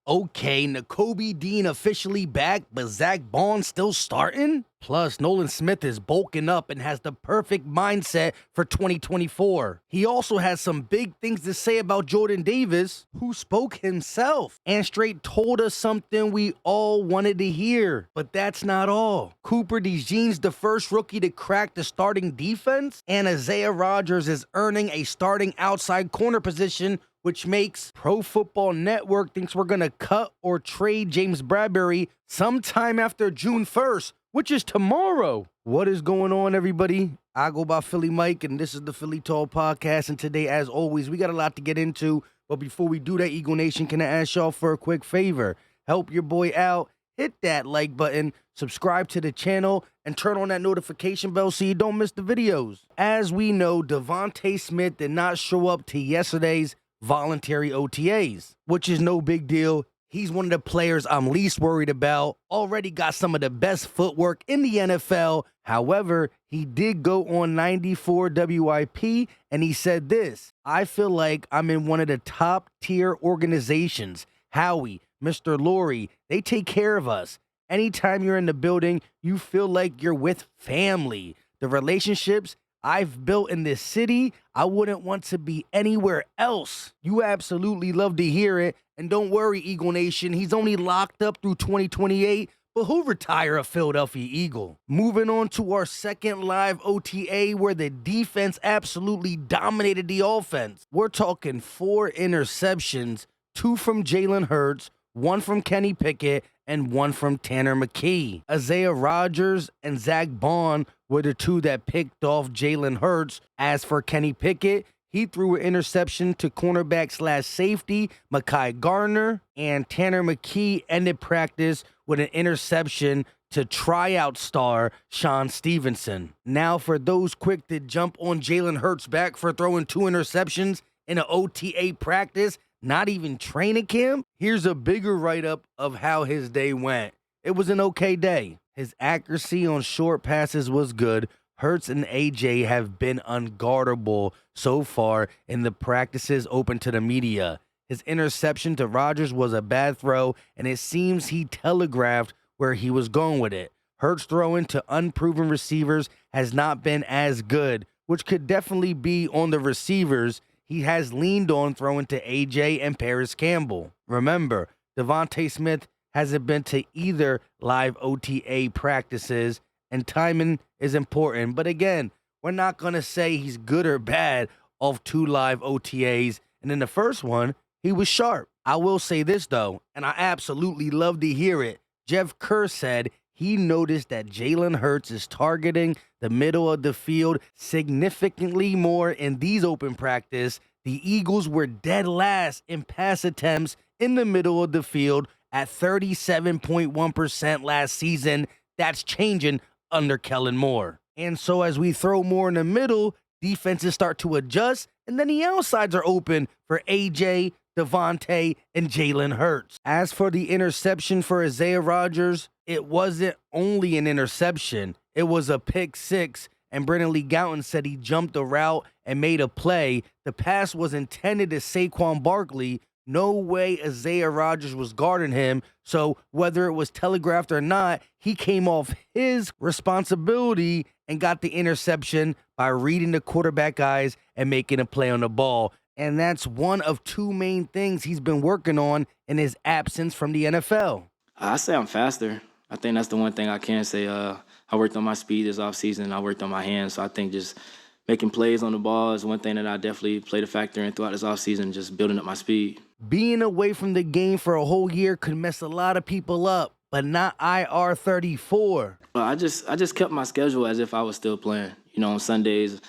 Okay, Nakobe Dean officially back, but Zach Bond still starting? Plus, Nolan Smith is bulking up and has the perfect mindset for 2024. He also has some big things to say about Jordan Davis, who spoke himself and straight told us something we all wanted to hear. But that's not all. Cooper DeJean's the first rookie to crack the starting defense, and Isaiah Rodgers is earning a starting outside corner position, which makes Pro Football Network thinks we're going to cut or trade James Bradberry sometime after June 1st, which is tomorrow. What is going on, everybody? I go by Philly Mike, and this is the Philly Tall Podcast. And today, as always, we got a lot to get into. But before we do that, Eagle Nation, can I ask y'all for a quick favor? Help your boy out. Hit that like button, subscribe to the channel, and turn on that notification bell so you don't miss the videos. As we know, Devonta Smith did not show up to yesterday's voluntary OTAs, which is no big deal. He's one of the players I'm least worried about. Already got some of the best footwork in the NFL. However, he did go on 94 WIP and he said this: I feel like I'm in one of the top tier organizations. Howie, Mr. Laurie, they take care of us. Anytime you're in the building, you feel like you're with family. The relationships I've built in this city, I wouldn't want to be anywhere else. You absolutely love to hear it. And don't worry, Eagle Nation, he's only locked up through 2028, but he'll retire a Philadelphia Eagle. Moving on to our second live OTA, where the defense absolutely dominated the offense. We're talking 4 interceptions, 2 from Jalen Hurts, 1 from Kenny Pickett, and 1 from Tanner McKee. Isaiah Rodgers and Zach Bond were the 2 that picked off Jalen Hurts. As for Kenny Pickett, he threw an interception to cornerback/safety Mekhi Garner, and Tanner McKee ended practice with an interception to tryout star Sean Stevenson. Now, for those quick to jump on Jalen Hurts back for throwing 2 interceptions in an OTA practice, not even training camp, here's a bigger write-up of how his day went. It was an okay day. His accuracy on short passes was good. Hurts and AJ have been unguardable so far in the practices open to the media. His interception to Rodgers was a bad throw, and it seems he telegraphed where he was going with it. Hurts throwing to unproven receivers has not been as good, which could definitely be on the receivers he has leaned on throwing to AJ and Paris Campbell. Remember, Devonta Smith hasn't been to either live OTA practices, and timing is important. But again, we're not going to say he's good or bad off 2 live OTAs. And in the first one, he was sharp. I will say this, though, and I absolutely love to hear it. Jeff Kerr said he noticed that Jalen Hurts is targeting the middle of the field significantly more in these open practice. The Eagles were dead last in pass attempts in the middle of the field at 37.1% last season. That's changing under Kellen Moore. And so as we throw more in the middle, defenses start to adjust, and then the outsides are open for AJ, Devonta, and Jalen Hurts. As for the interception for Isaiah Rodgers, it wasn't only an interception. It was a pick 6, and Brennan Lee Gowton said he jumped a route and made a play. The pass was intended to Saquon Barkley. No way Isaiah Rodgers was guarding him, so whether it was telegraphed or not, he came off his responsibility and got the interception by reading the quarterback eyes and making a play on the ball. And that's one of 2 main things he's been working on in his absence from the NFL. I say I'm faster. I think that's the one thing I can say. I worked on my speed this offseason. I worked on my hands, so I think just making plays on the ball is one thing that I definitely played a factor in throughout this offseason, just building up my speed. Being away from the game for a whole year could mess a lot of people up, but not IR 34. Well, I just kept my schedule as if I was still playing. You know, on Sundays,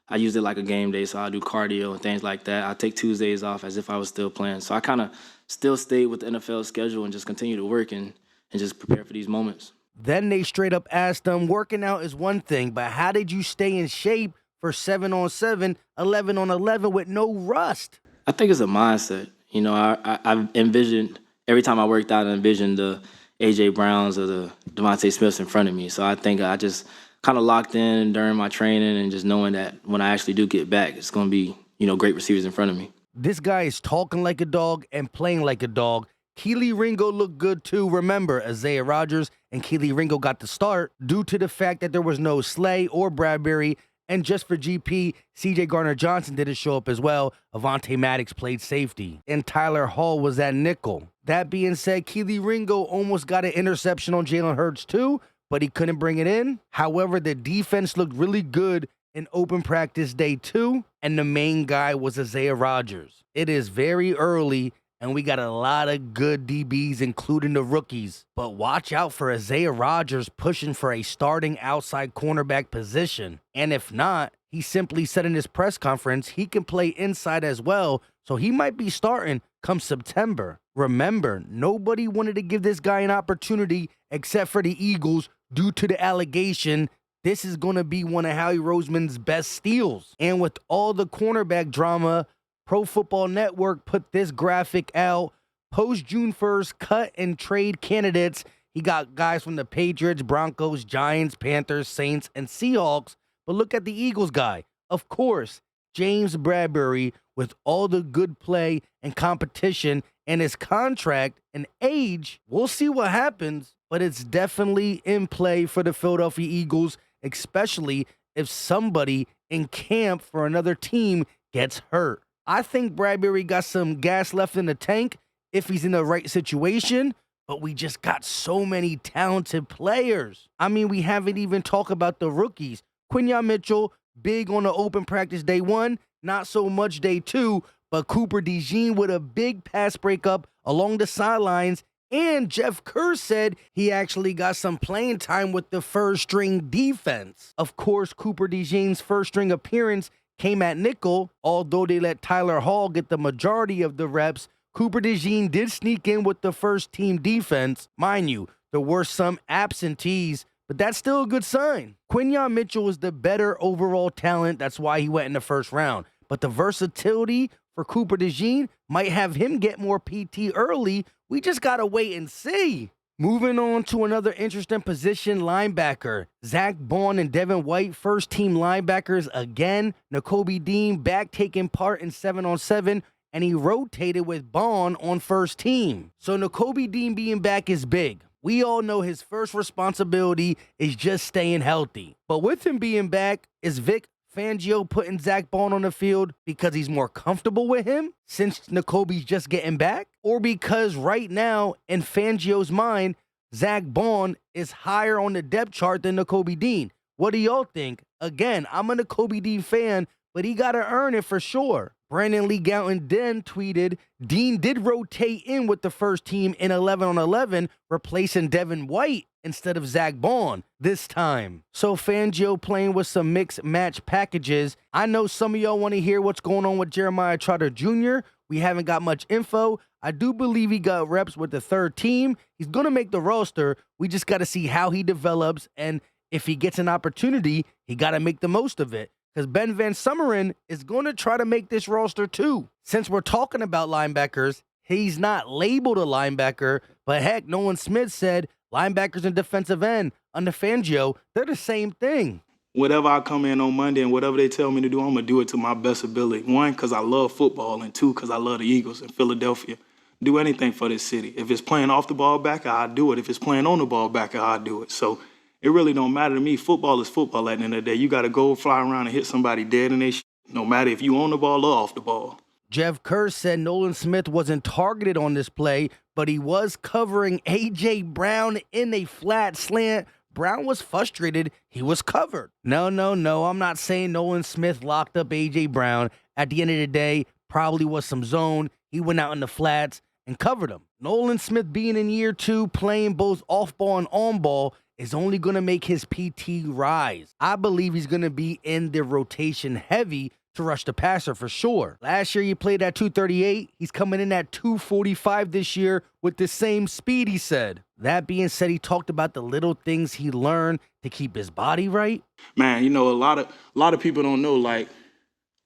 I use it like a game day, so I do cardio and things like that. I take Tuesdays off as if I was still playing. So I kind of still stayed with the NFL schedule and just continue to work and just prepare for these moments. Then they straight up asked him, working out is one thing, but how did you stay in shape for 7-on-7, 11-on-11 with no rust? I think it's a mindset. You know, I envisioned, every time I worked out, I envisioned the A.J. Browns or the Devonta Smiths in front of me. So I think I just kind of locked in during my training and just knowing that when I actually do get back, it's going to be, great receivers in front of me. This guy is talking like a dog and playing like a dog. Keely Ringo looked good too. Remember, Isaiah Rodgers and Keely Ringo got the start due to the fact that there was no Slay or Bradberry. And just for GP, CJ Gardner-Johnson didn't show up as well. Avonte Maddox played safety. And Tyler Hall was at nickel. That being said, Keely Ringo almost got an interception on Jalen Hurts too, but he couldn't bring it in. However, the defense looked really good in open practice day 2, and the main guy was Isaiah Rodgers. It is very early, and we got a lot of good DBs, including the rookies. But watch out for Isaiah Rodgers pushing for a starting outside cornerback position. And if not, he simply said in his press conference he can play inside as well, so he might be starting come September. Remember, nobody wanted to give this guy an opportunity except for the Eagles due to the allegation this is going to be one of Howie Roseman's best steals. And with all the cornerback drama, Pro Football Network put this graphic out. Post June 1st, cut and trade candidates. He got guys from the Patriots, Broncos, Giants, Panthers, Saints, and Seahawks. But look at the Eagles guy. Of course, James Bradberry, with all the good play and competition and his contract and age. We'll see what happens, but it's definitely in play for the Philadelphia Eagles, especially if somebody in camp for another team gets hurt. I think Bradberry got some gas left in the tank if he's in the right situation, but we just got so many talented players. I mean, we haven't even talked about the rookies. Quinyon Mitchell, big on the open practice day 1, not so much day 2, but Cooper DeJean with a big pass breakup along the sidelines, and Jeff Kerr said he actually got some playing time with the first-string defense. Of course, Cooper DeJean's first-string appearance came at nickel. Although they let Tyler Hall get the majority of the reps, Cooper DeJean did sneak in with the first-team defense. Mind you, there were some absentees, but that's still a good sign. Quinyon Mitchell is the better overall talent. That's why he went in the first round. But the versatility for Cooper DeJean might have him get more PT early. We just got to wait and see. Moving on to another interesting position, linebacker. Zach Bond and Devin White, first-team linebackers again. Nakobe Dean back taking part in 7-on-7, and he rotated with Bond on first team. So Nakobe Dean being back is big. We all know his first responsibility is just staying healthy. But with him being back, is Vic Fangio putting Zach Bond on the field because he's more comfortable with him since Nakobe's just getting back? Or because right now, in Fangio's mind, Zach Bond is higher on the depth chart than Nakobe Dean? What do y'all think? Again, I'm a Nakobe Dean fan, but he got to earn it for sure. Brandon Lee Gowton then tweeted, Dean did rotate in with the first team in 11-on-11, replacing Devin White instead of Zach Bond this time. So Fangio playing with some mixed match packages. I know some of y'all want to hear what's going on with Jeremiah Trotter Jr. We haven't got much info. I do believe he got reps with the third team. He's going to make the roster. We just got to see how he develops, and if he gets an opportunity, he got to make the most of it. Because Ben Van Sumeren is going to try to make this roster too. Since we're talking about linebackers, he's not labeled a linebacker, but heck, Nolan Smith said linebackers and defensive end under Fangio, they're the same thing. Whatever I come in on Monday and whatever they tell me to do, I'm going to do it to my best ability. 1, because I love football, and 2, because I love the Eagles in Philadelphia. Do anything for this city. If it's playing off the ball back, I'll do it. If it's playing on the ball back, I'll do it. So it really don't matter to me. Football is football at the end of the day. You got to go fly around and hit somebody dead in their shit, no matter if you on the ball or off the ball. Jeff Kerr said Nolan Smith wasn't targeted on this play, but he was covering A.J. Brown in a flat slant. Brown was frustrated. He was covered. No, I'm not saying Nolan Smith locked up A.J. Brown. At the end of the day, probably was some zone. He went out in the flats and covered him. Nolan Smith being in year 2, playing both off-ball and on-ball, is only going to make his PT rise. I believe he's going to be in the rotation heavy to rush the passer for sure. Last year he played at 238. He's coming in at 245 this year with the same speed, he said. That being said, he talked about the little things he learned to keep his body right. Man, you know, a lot of people don't know, like,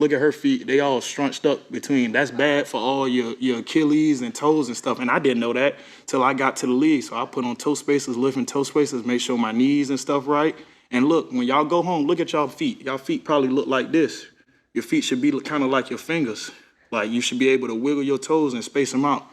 look at her feet. They all scrunched up between. That's bad for all your Achilles and toes and stuff. And I didn't know that till I got to the league. So I put on toe spacers, lifting toe spacers, make sure my knees and stuff right. And look, when y'all go home, look at y'all feet. Y'all feet probably look like this. Your feet should be kind of like your fingers. Like, you should be able to wiggle your toes and space them out.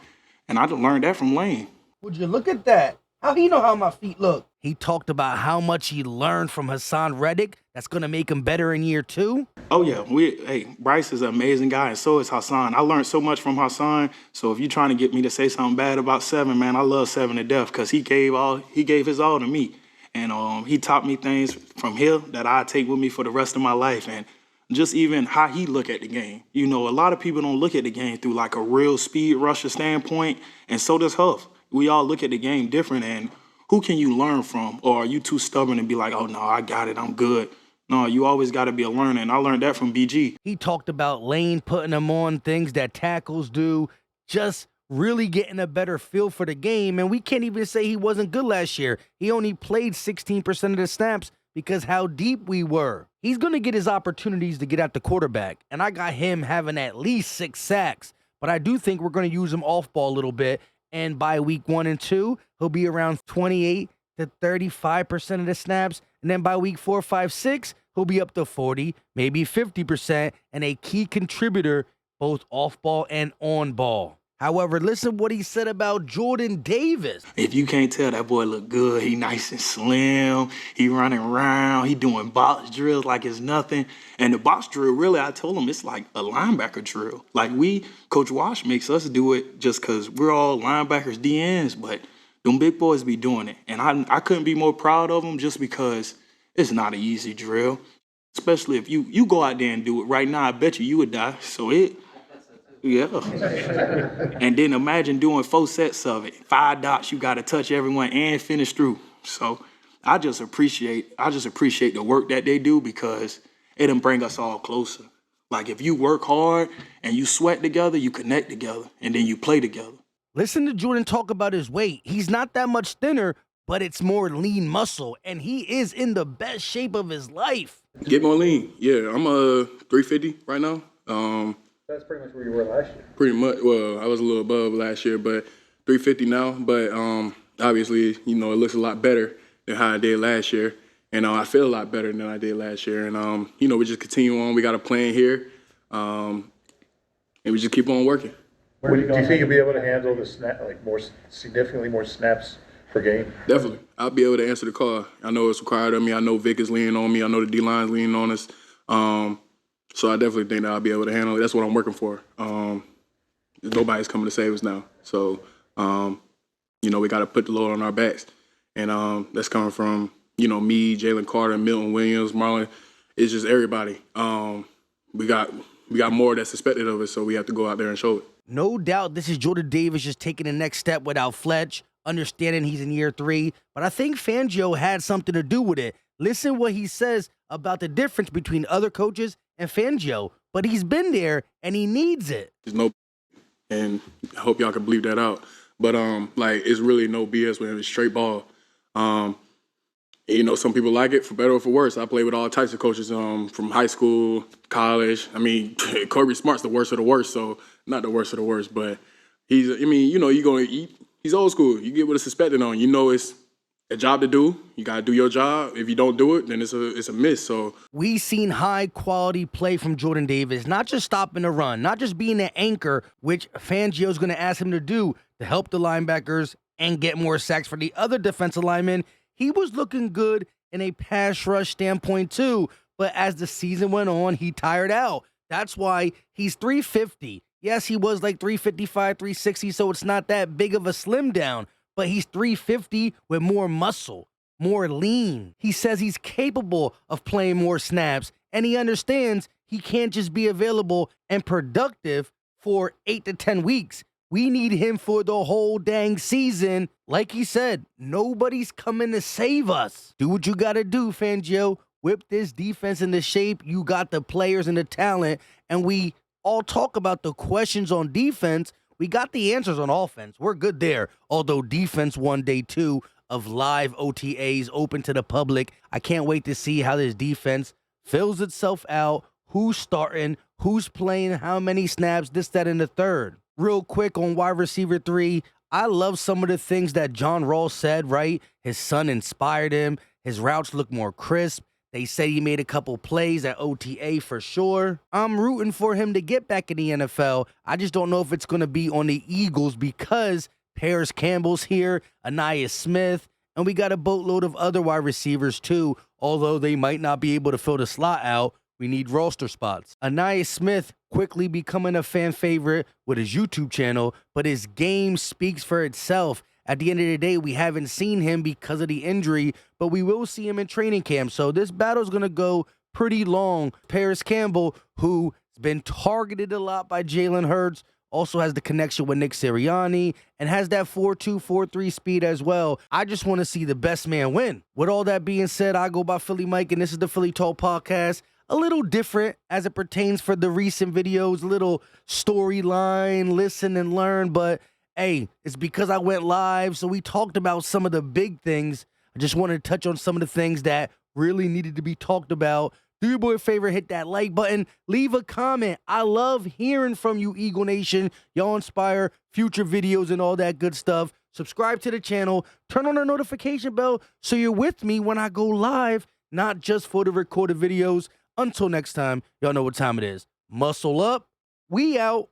And I learned that from Lane. Would you look at that? How he know how my feet look? He talked about how much he learned from Hassan Reddick. That's going to make him better in year 2. Oh, yeah. Bryce is an amazing guy, and so is Hassan. I learned so much from Hassan. So if you're trying to get me to say something bad about Seven, man, I love Seven to death because he gave his all to me. And he taught me things from here that I take with me for the rest of my life. And just even how he look at the game. You know, a lot of people don't look at the game through like a real speed rusher standpoint, and so does Huff. We all look at the game different, and who can you learn from? Or are you too stubborn and be like, oh, no, I got it, I'm good? No, you always got to be a learner, and I learned that from BG. He talked about Lane putting him on things that tackles do, just really getting a better feel for the game, and we can't even say he wasn't good last year. He only played 16% of the snaps because how deep we were. He's going to get his opportunities to get at the quarterback, and I got him having at least 6 sacks, but I do think we're going to use him off ball a little bit, and by week 1 and 2, he'll be around 28 to 35% of the snaps, and then by week 4, 5, 6, he'll be up to 40, maybe 50%, and a key contributor both off ball and on ball. However, listen what he said about Jordan Davis. If you can't tell, that boy look good. He nice and slim. He running around. He doing box drills like it's nothing. And the box drill, really, I told him it's like a linebacker drill. Like Coach Wash makes us do it just because we're all linebackers, DNs, but them big boys be doing it. And I couldn't be more proud of them just because it's not an easy drill. Especially if you go out there and do it right now, I bet you would die. So yeah. And then imagine doing 4 sets of it. 5 dots, you got to touch everyone and finish through. So I just appreciate the work that they do because it'll bring us all closer. Like if you work hard and you sweat together, you connect together, and then you play together. Listen to Jordan talk about his weight. He's not that much thinner, but it's more lean muscle, and he is in the best shape of his life. Get more lean. Yeah, I'm 350 right now. That's pretty much where you were last year. Pretty much. Well, I was a little above last year, but 350 now. But obviously, it looks a lot better than how I did last year. And I feel a lot better than I did last year. And, we just continue on. We got a plan here. And we just keep on working. Do you think you'll be able to handle the significantly more snaps per game? Definitely. I'll be able to answer the call. I know it's required of me. I know Vic is leaning on me. I know the D-line's leaning on us. So I definitely think that I'll be able to handle it. That's what I'm working for. Nobody's coming to save us now. So, we got to put the load on our backs. And that's coming from, me, Jalen Carter, Milton Williams, Marlon. It's just everybody. We got more that's expected of us, so we have to go out there and show it. No doubt this is Jordan Davis just taking the next step without Fletch, understanding he's in year 3. But I think Fangio had something to do with it. Listen what he says about the difference between other coaches and Fangio. But he's been there, and he needs it. There's no, and I hope y'all can bleep that out. But, it's really no BS with him. It's straight ball. Some people like it for better or for worse. I play with all types of coaches from high school, college. I mean, Kirby Smart's the worst of the worst, so not the worst of the worst, but he's old school. You get what it's expected on. It's a job to do. You got to do your job. If you don't do it, then it's a miss. So we've seen high-quality play from Jordan Davis, not just stopping the run, not just being an anchor, which Fangio's going to ask him to do to help the linebackers and get more sacks for the other defensive linemen. He was looking good in a pass rush standpoint too, but as the season went on, he tired out. That's why he's 350. Yes, he was like 355, 360, so it's not that big of a slim down, but he's 350 with more muscle, more lean. He says he's capable of playing more snaps, and he understands he can't just be available and productive for 8 to 10 weeks. We need him for the whole dang season. Like he said, nobody's coming to save us. Do what you got to do, Fangio. Whip this defense into shape. You got the players and the talent, and we all talk about the questions on defense. We got the answers on offense. We're good there. Although defense won day 2 of live OTAs open to the public. I can't wait to see how this defense fills itself out. Who's starting, who's playing, how many snaps, this, that, and the third. Real quick on wide receiver 3, I love some of the things that John Rawls said, right? His son inspired him. His routes look more crisp. They said he made a couple plays at OTA for sure. I'm rooting for him to get back in the NFL. I just don't know if it's going to be on the Eagles because Paris Campbell's here, Anais Smith, and we got a boatload of other wide receivers too. Although they might not be able to fill the slot out, we need roster spots. Anais Smith quickly becoming a fan favorite with his YouTube channel, but his game speaks for itself. At the end of the day, we haven't seen him because of the injury, but we will see him in training camp. So this battle is going to go pretty long. Paris Campbell, who's been targeted a lot by Jalen Hurts, also has the connection with Nick Sirianni and has that 4.2, 4.3 speed as well. I just want to see the best man win. With all that being said, I go by Philly Mike, and this is the Philly Talk Podcast. A little different as it pertains for the recent videos, little storyline, listen and learn, but hey, it's because I went live, so we talked about some of the big things. I just wanted to touch on some of the things that really needed to be talked about. Do your boy a favor, hit that like button, leave a comment. I love hearing from you, Eagle Nation. Y'all inspire future videos and all that good stuff. Subscribe to the channel, turn on the notification bell so you're with me when I go live, not just for the recorded videos. Until next time, y'all know what time it is. Muscle up, we out.